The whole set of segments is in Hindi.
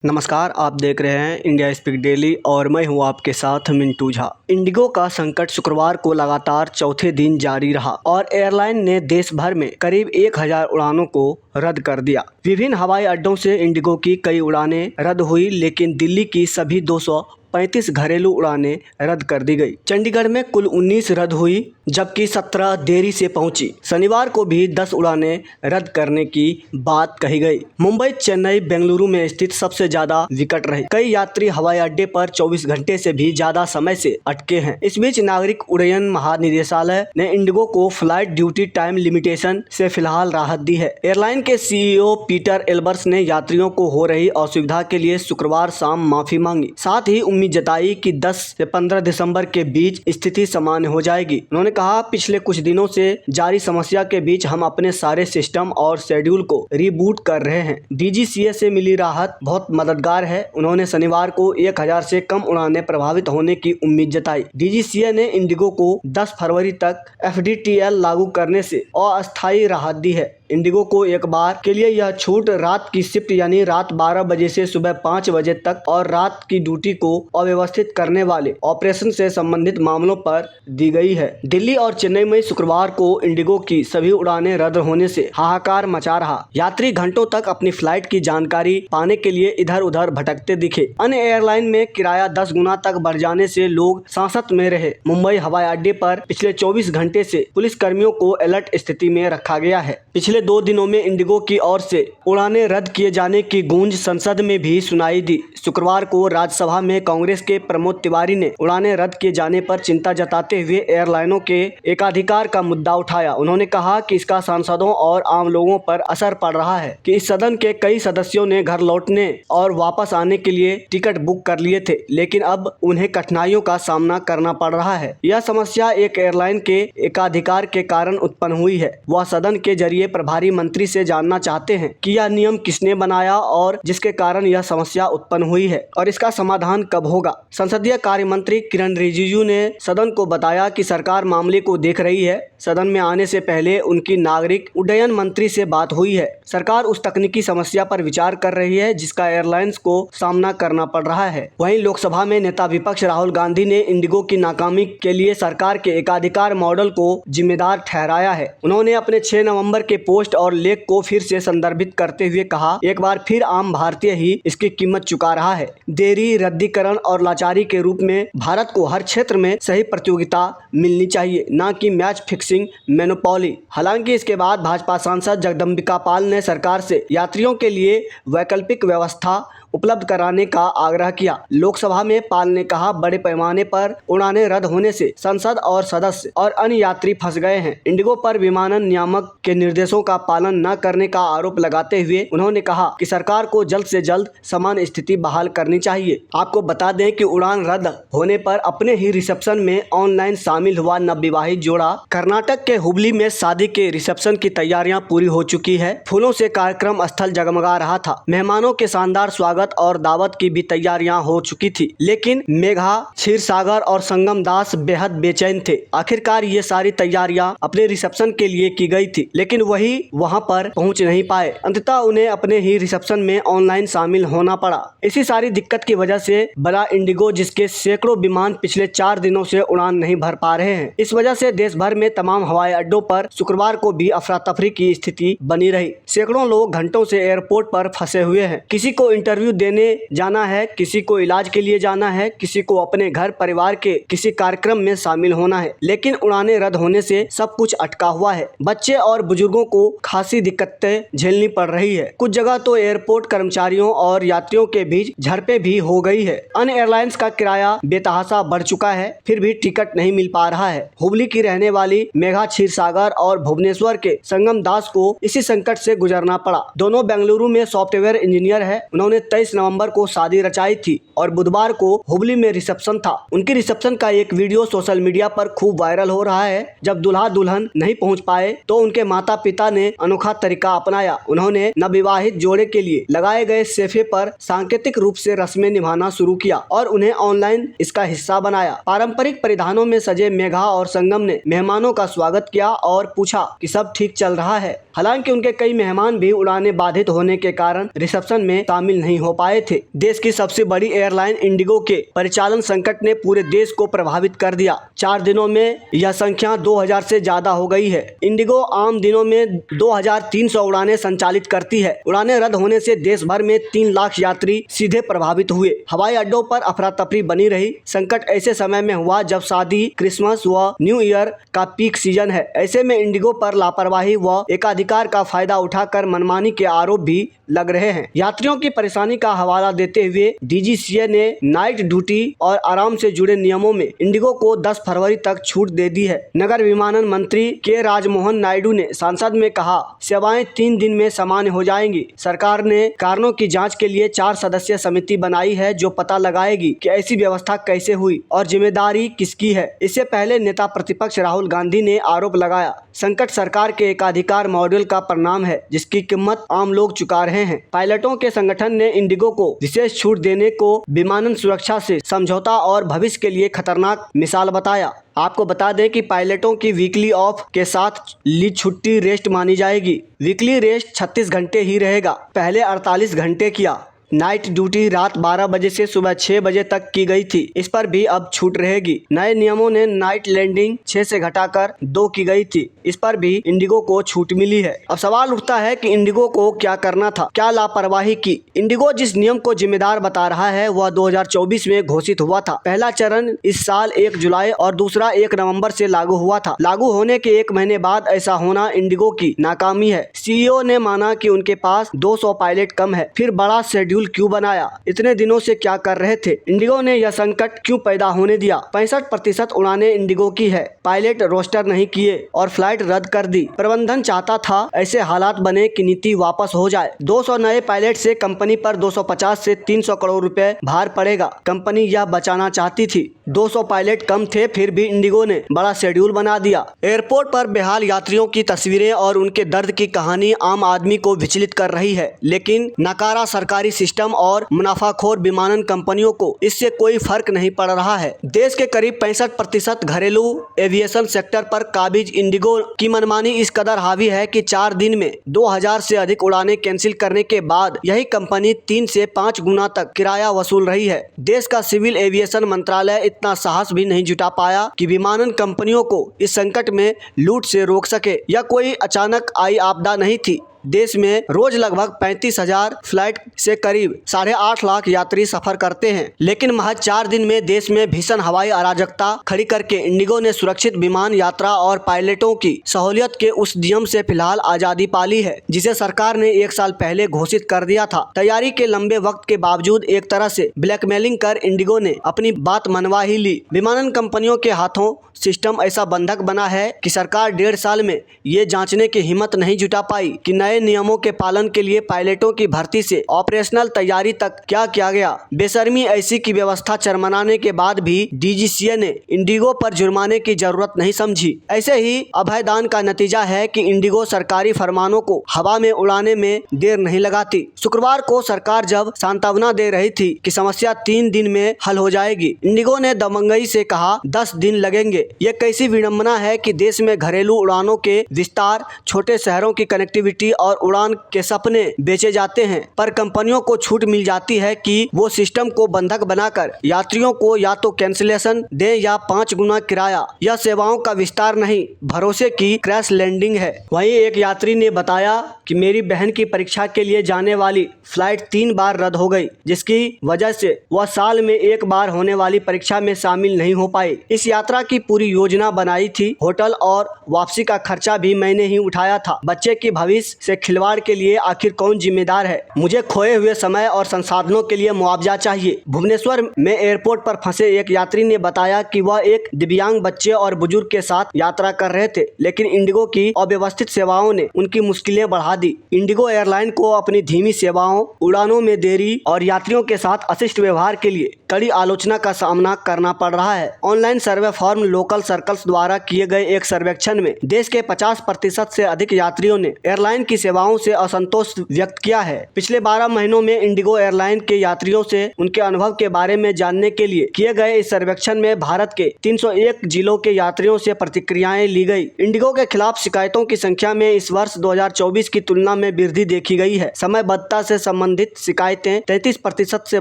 नमस्कार, आप देख रहे हैं इंडिया स्पीक डेली और मैं हूं आपके साथ मिंटू झा। इंडिगो का संकट शुक्रवार को लगातार चौथे दिन जारी रहा और एयरलाइन ने देश भर में करीब 1000 उड़ानों को रद्द कर दिया। विभिन्न हवाई अड्डों से इंडिगो की कई उड़ानें रद्द हुई, लेकिन दिल्ली की सभी 235 घरेलू उड़ानें रद्द कर दी गई। चंडीगढ़ में कुल 19 रद्द हुई, जबकि 17 देरी से पहुंची। शनिवार को भी 10 उड़ानें रद्द करने की बात कही गई। मुंबई, चेन्नई, बेंगलुरु में स्थित सबसे ज्यादा विकट रही। कई यात्री हवाई अड्डे पर 24 घंटे से भी ज्यादा समय से अटके हैं। इस बीच नागरिक उड्डयन महानिदेशालय ने इंडिगो को फ्लाइट ड्यूटी टाइम लिमिटेशन से फिलहाल राहत दी है। एयरलाइन के सीईओ पीटर एल्बर्स ने यात्रियों को हो रही असुविधा के लिए शुक्रवार शाम माफी मांगी। साथ ही उम्मीद जताई कि 10 से 15 दिसंबर के बीच स्थिति सामान्य हो जाएगी। उन्होंने कहा, पिछले कुछ दिनों से जारी समस्या के बीच हम अपने सारे सिस्टम और शेड्यूल को रीबूट कर रहे हैं। डीजीसीए से मिली राहत बहुत मददगार है। उन्होंने शनिवार को 1000 से कम उड़ानें प्रभावित होने की उम्मीद जताई। डीजीसीए ने इंडिगो को 10 फरवरी तक एफडीटीएल लागू करने से अस्थायी राहत दी है। इंडिगो को एक बार के लिए यह छूट रात की शिफ्ट यानी रात 12 बजे से सुबह 5 बजे तक और रात की ड्यूटी को अव्यवस्थित करने वाले ऑपरेशन से संबंधित मामलों पर दी गई है। दिल्ली और चेन्नई में शुक्रवार को इंडिगो की सभी उड़ानें रद्द होने से हाहाकार मचा रहा। यात्री घंटों तक अपनी फ्लाइट की जानकारी पाने के लिए इधर उधर भटकते दिखे। अन्य एयरलाइन में किराया 10 गुना तक बढ़ जाने से लोग सांसत में रहे। मुंबई हवाई अड्डे पर पिछले 24 घंटे से पुलिस कर्मियों को अलर्ट स्थिति में रखा गया है। पिछले 2 दिनों में इंडिगो की ओर से उड़ानें रद्द किए जाने की गूंज संसद में भी सुनाई दी। शुक्रवार को राज्यसभा में कांग्रेस के प्रमोद तिवारी ने उड़ानें रद्द किए जाने पर चिंता जताते हुए एयरलाइनों के एकाधिकार का मुद्दा उठाया। उन्होंने कहा कि इसका सांसदों और आम लोगों पर असर पड़ रहा है कि इस सदन के कई सदस्यों ने घर लौटने और वापस आने के लिए टिकट बुक कर लिए थे, लेकिन अब उन्हें कठिनाइयों का सामना करना पड़ रहा है। यह समस्या एक एयरलाइन के एकाधिकार के कारण उत्पन्न हुई है। वह सदन के जरिए प्रभारी मंत्री से जानना चाहते हैं कि यह नियम किसने बनाया और जिसके कारण यह समस्या उत्पन्न हुई है और इसका समाधान कब होगा। संसदीय कार्य मंत्री किरण रिजिजू ने सदन को बताया कि सरकार मामले को देख रही है। सदन में आने से पहले उनकी नागरिक उड्डयन मंत्री से बात हुई है। सरकार उस तकनीकी समस्या पर विचार कर रही है जिसका एयरलाइंस को सामना करना पड़ रहा है। वहीं लोकसभा में नेता विपक्ष राहुल गांधी ने इंडिगो की नाकामी के लिए सरकार के एकाधिकार मॉडल को जिम्मेदार ठहराया है। उन्होंने अपने 6 नवंबर के पोस्ट और लेख को फिर से संदर्भित करते हुए कहा, एक बार फिर आम भारतीय ही इसकी कीमत चुका रहा है। देरी, रद्दीकरण और लाचारी के रूप में भारत को हर क्षेत्र में सही प्रतियोगिता मिलनी चाहिए, न कि मैच फिक्सिंग मोनोपोली। हालांकि इसके बाद भाजपा सांसद जगदम्बिका पाल ने सरकार से यात्रियों के लिए वैकल्पिक व्यवस्था उपलब्ध कराने का आग्रह किया। लोकसभा में पाल ने कहा, बड़े पैमाने पर उड़ानें रद्द होने से संसद और सदस्य और अन्य यात्री फंस गए हैं। इंडिगो पर विमानन नियामक के निर्देशों का पालन न करने का आरोप लगाते हुए उन्होंने कहा कि सरकार को जल्द से जल्द समान स्थिति बहाल करनी चाहिए। आपको बता दें कि उड़ान रद्द होने पर अपने ही रिसेप्शन में ऑनलाइन शामिल हुआ नवविवाहित जोड़ा। कर्नाटक के हुबली में शादी के रिसेप्शन की तैयारियां पूरी हो चुकी है। फूलों से कार्यक्रम स्थल जगमगा रहा था। मेहमानों के शानदार स्वागत और दावत की भी तैयारियां हो चुकी थी, लेकिन मेघा, क्षीरसागर और संगम दास बेहद बेचैन थे। आखिरकार ये सारी तैयारियां अपने रिसेप्शन के लिए की गई थी, लेकिन वही वहां पर पहुंच नहीं पाए। अंततः उन्हें अपने ही रिसेप्शन में ऑनलाइन शामिल होना पड़ा। इसी सारी दिक्कत की वजह से बड़ा इंडिगो, जिसके सैकड़ों विमान पिछले 4 दिनों से उड़ान नहीं भर पा रहे हैं। इस वजह से देश भर में तमाम हवाई अड्डों पर शुक्रवार को भी अफरा तफरी की स्थिति बनी रही। सैकड़ों लोग घंटों से एयरपोर्ट पर फंसे हुए हैं। किसी को इंटरव्यू देने जाना है, किसी को इलाज के लिए जाना है, किसी को अपने घर परिवार के किसी कार्यक्रम में शामिल होना है, लेकिन उड़ानें रद्द होने से सब कुछ अटका हुआ है। बच्चे और बुजुर्गों को खासी दिक्कतें झेलनी पड़ रही है। कुछ जगह तो एयरपोर्ट कर्मचारियों और यात्रियों के बीच झड़पें भी हो गई है। अन्य एयरलाइंस का किराया बेतहाशा बढ़ चुका है, फिर भी टिकट नहीं मिल पा रहा है। हुबली की रहने वाली मेघा क्षीरसागर और भुवनेश्वर के संगम दास को इसी संकट से गुजरना पड़ा। दोनों बेंगलुरु में सॉफ्टवेयर इंजीनियर है। उन्होंने 23 नवंबर को शादी रचाई थी और बुधवार को हुबली में रिसेप्शन था। उनकी रिसेप्शन का एक वीडियो सोशल मीडिया पर खूब वायरल हो रहा है। जब दूल्हा दुल्हन नहीं पहुंच पाए तो उनके माता पिता ने अनोखा तरीका अपनाया। उन्होंने नवविवाहित जोड़े के लिए लगाए गए सोफे पर सांकेतिक रूप से रस्में निभाना शुरू किया और उन्हें ऑनलाइन इसका हिस्सा बनाया। पारंपरिक परिधानों में सजे मेघा और संगम ने मेहमानों का स्वागत किया और पूछा कि सब ठीक चल रहा है। हालांकि उनके कई मेहमान भी उड़ानें बाधित होने के कारण रिसेप्शन में शामिल नहीं हो हो पाए थे। देश की सबसे बड़ी एयरलाइन इंडिगो के परिचालन संकट ने पूरे देश को प्रभावित कर दिया। 4 दिनों में यह संख्या 2000 से ज्यादा हो गई है। इंडिगो आम दिनों में 2300 उड़ानें संचालित करती है। उड़ानें रद्द होने से देश भर में 3 लाख यात्री सीधे प्रभावित हुए। हवाई अड्डों पर अफरा तफरी बनी रही। संकट ऐसे समय में हुआ जब शादी, क्रिसमस व न्यू ईयर का पीक सीजन है। ऐसे में इंडिगो पर लापरवाही व एकाधिकार का फायदा उठाकर मनमानी के आरोप भी लग रहे हैं। यात्रियों की परेशानी का हवाला देते हुए डीजीसीए ने नाइट ड्यूटी और आराम से जुड़े नियमों में इंडिगो को 10 फरवरी तक छूट दे दी है। नगर विमानन मंत्री के राजमोहन नायडू ने संसद में कहा, सेवाएं 3 दिन में सामान्य हो जाएंगी। सरकार ने कारणों की जांच के लिए 4 सदस्यीय समिति बनाई है जो पता लगाएगी कि ऐसी व्यवस्था कैसे हुई और जिम्मेदारी किसकी है। इससे पहले नेता प्रतिपक्ष राहुल गांधी ने आरोप लगाया, संकट सरकार के एकाधिकार मॉडल का परिणाम है जिसकी कीमत आम लोग चुका रहे हैं। पायलटों के संगठन ने इंडिगो को विशेष छूट देने को विमानन सुरक्षा से समझौता और भविष्य के लिए खतरनाक मिसाल बताया। आपको बता दें कि पायलटों की वीकली ऑफ के साथ ली छुट्टी रेस्ट मानी जाएगी। वीकली रेस्ट 36 घंटे ही रहेगा, पहले 48 घंटे किया। नाइट ड्यूटी रात 12 बजे से सुबह 6 बजे तक की गई थी, इस पर भी अब छूट रहेगी। नए नियमों ने नाइट लैंडिंग 6 से घटाकर 2 की गई थी, इस पर भी इंडिगो को छूट मिली है। अब सवाल उठता है कि इंडिगो को क्या करना था, क्या लापरवाही की। इंडिगो जिस नियम को जिम्मेदार बता रहा है वह 2024 में घोषित हुआ था। पहला चरण इस साल 1 जुलाई और दूसरा 1 नवंबर से लागू हुआ था। लागू होने के 1 महीने बाद ऐसा होना इंडिगो की नाकामी है। सीईओ ने माना कि उनके पास 200 पायलट कम है। फिर बड़ा शेड्यूल क्यों बनाया, इतने दिनों से क्या कर रहे थे। इंडिगो ने यह संकट क्यों पैदा होने दिया। 65% उड़ानें इंडिगो की है, पायलट रोस्टर नहीं किए और फ्लाइट रद्द कर दी। प्रबंधन चाहता था ऐसे हालात बने कि नीति वापस हो जाए। 200 नए पायलट से कंपनी पर 250 से 300 करोड़ रुपए भार पड़ेगा। कंपनी यह बचाना चाहती थी। 200 पायलट कम थे, फिर भी इंडिगो ने बड़ा शेड्यूल बना दिया। एयरपोर्ट पर बेहाल यात्रियों की तस्वीरें और उनके दर्द की कहानी आम आदमी को विचलित कर रही है, लेकिन नकारा सरकारी सिस्टम और मुनाफाखोर विमानन कंपनियों को इससे कोई फर्क नहीं पड़ रहा है। देश के करीब 65% घरेलू एविएशन सेक्टर पर काबिज इंडिगो की मनमानी इस कदर हावी है कि 4 दिन में 2000 से अधिक उड़ानें कैंसिल करने के बाद यही कंपनी 3 से 5 गुना तक किराया वसूल रही है। देश का सिविल एविएशन मंत्रालय इतना साहस भी नहीं जुटा पाया कि विमानन कंपनियों को इस संकट में लूट से रोक सके। यह कोई अचानक आई आपदा नहीं थी। देश में रोज लगभग 35,000 फ्लाइट से करीब 8.5 लाख यात्री सफर करते हैं, लेकिन महज 4 दिन में देश में भीषण हवाई अराजकता खड़ी करके इंडिगो ने सुरक्षित विमान यात्रा और पायलटों की सहूलियत के उस नियम से फिलहाल आजादी पाली है जिसे सरकार ने 1 साल पहले घोषित कर दिया था। तैयारी के लंबे वक्त के बावजूद एक तरह से ब्लैकमेलिंग कर इंडिगो ने अपनी बात मनवा ही ली। विमानन कंपनियों के हाथों सिस्टम ऐसा बंधक बना है कि सरकार 1.5 साल में ये जांचने की हिम्मत नहीं जुटा पाई कि नए नियमों के पालन के लिए पायलटों की भर्ती से ऑपरेशनल तैयारी तक क्या किया गया। बेशर्मी ऐसी की व्यवस्था चरमराने के बाद भी डीजीसीए ने इंडिगो पर जुर्माने की जरूरत नहीं समझी। ऐसे ही अभयदान का नतीजा है कि इंडिगो सरकारी फरमानों को हवा में उड़ाने में देर नहीं लगाती। शुक्रवार को सरकार जब सांत्वना दे रही थी कि समस्या 3 दिन में हल हो जाएगी, इंडिगो ने दबंगई से कहा 10 दिन लगेंगे। ये कैसी विडंबना है कि देश में घरेलू उड़ानों के विस्तार, छोटे शहरों की कनेक्टिविटी और उड़ान के सपने बेचे जाते हैं, पर कंपनियों को छूट मिल जाती है कि वो सिस्टम को बंधक बनाकर यात्रियों को या तो कैंसिलेशन दें या 5 गुना किराया। यह सेवाओं का विस्तार नहीं, भरोसे की क्रैश लैंडिंग है। वहीं एक यात्री ने बताया कि मेरी बहन की परीक्षा के लिए जाने वाली फ्लाइट 3 बार रद्द हो गई, जिसकी वजह से वह साल में 1 बार होने वाली परीक्षा में शामिल नहीं हो पाई। इस यात्रा की पूरी योजना बनाई थी, होटल और वापसी का खर्चा भी मैंने ही उठाया था। बच्चे की भविष्य से खिलवाड़ के लिए आखिर कौन जिम्मेदार है। मुझे खोए हुए समय और संसाधनों के लिए मुआवजा चाहिए। भुवनेश्वर में एयरपोर्ट पर फंसे एक यात्री ने बताया कि वह एक दिव्यांग बच्चे और बुजुर्ग के साथ यात्रा कर रहे थे, लेकिन इंडिगो की अव्यवस्थित सेवाओं ने उनकी मुश्किलें बढ़ा दी। इंडिगो एयरलाइन को अपनी धीमी सेवाओं, उड़ानों में देरी और यात्रियों के साथ अशिष्ट व्यवहार के लिए कड़ी आलोचना का सामना करना पड़ रहा है। Online survey form local circles द्वारा किए गए एक सर्वेक्षण में देश के 50% से अधिक यात्रियों ने एयरलाइन की सेवाओं से असंतोष व्यक्त किया है। पिछले 12 महीनों में इंडिगो एयरलाइन के यात्रियों से उनके अनुभव के बारे में जानने के लिए किए गए इस सर्वेक्षण में भारत के 301 जिलों के यात्रियों से प्रतिक्रियाएं ली गई। इंडिगो के खिलाफ शिकायतों की संख्या में इस वर्ष 2024 की तुलना में वृद्धि देखी गई है। समयबद्धता से संबंधित शिकायतें 33% से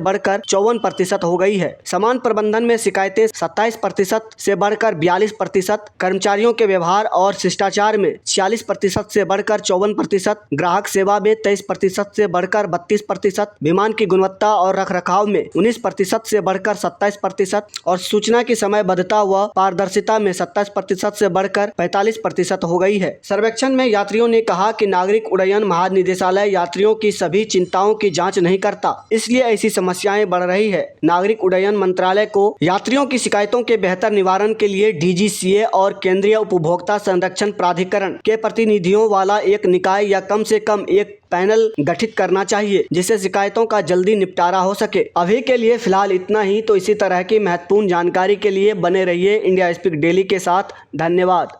बढ़कर 54% हो गई है। सामान प्रबंधन में शिकायतें 27% से बढ़कर 42%, कर्मचारियों के व्यवहार और शिष्टाचार में 46% से बढ़कर 54%, ग्राहक सेवा में 23% से बढ़कर 32%, विमान की गुणवत्ता और रखरखाव में 19% से बढ़कर 27% और सूचना की समयबद्धता व पारदर्शिता में 27% से बढ़कर 45% हो गई है। सर्वेक्षण में यात्रियों ने कहा कि नागरिक उड्डयन महानिदेशालय यात्रियों की सभी चिंताओं की जांच नहीं करता, इसलिए ऐसी समस्याएं बढ़ रही है। नागरिक उड्डयन मंत्रालय को यात्रियों की शिकायतों के बेहतर निवारण के लिए DGCA और केंद्रीय उपभोक्ता संरक्षण प्राधिकरण के प्रतिनिधियों वाला एक निकाय या कम से कम एक पैनल गठित करना चाहिए, जिससे शिकायतों का जल्दी निपटारा हो सके। अभी के लिए फिलहाल इतना ही। तो इसी तरह की महत्वपूर्ण जानकारी के लिए बने रहिए इंडिया स्पीक डेली के साथ। धन्यवाद।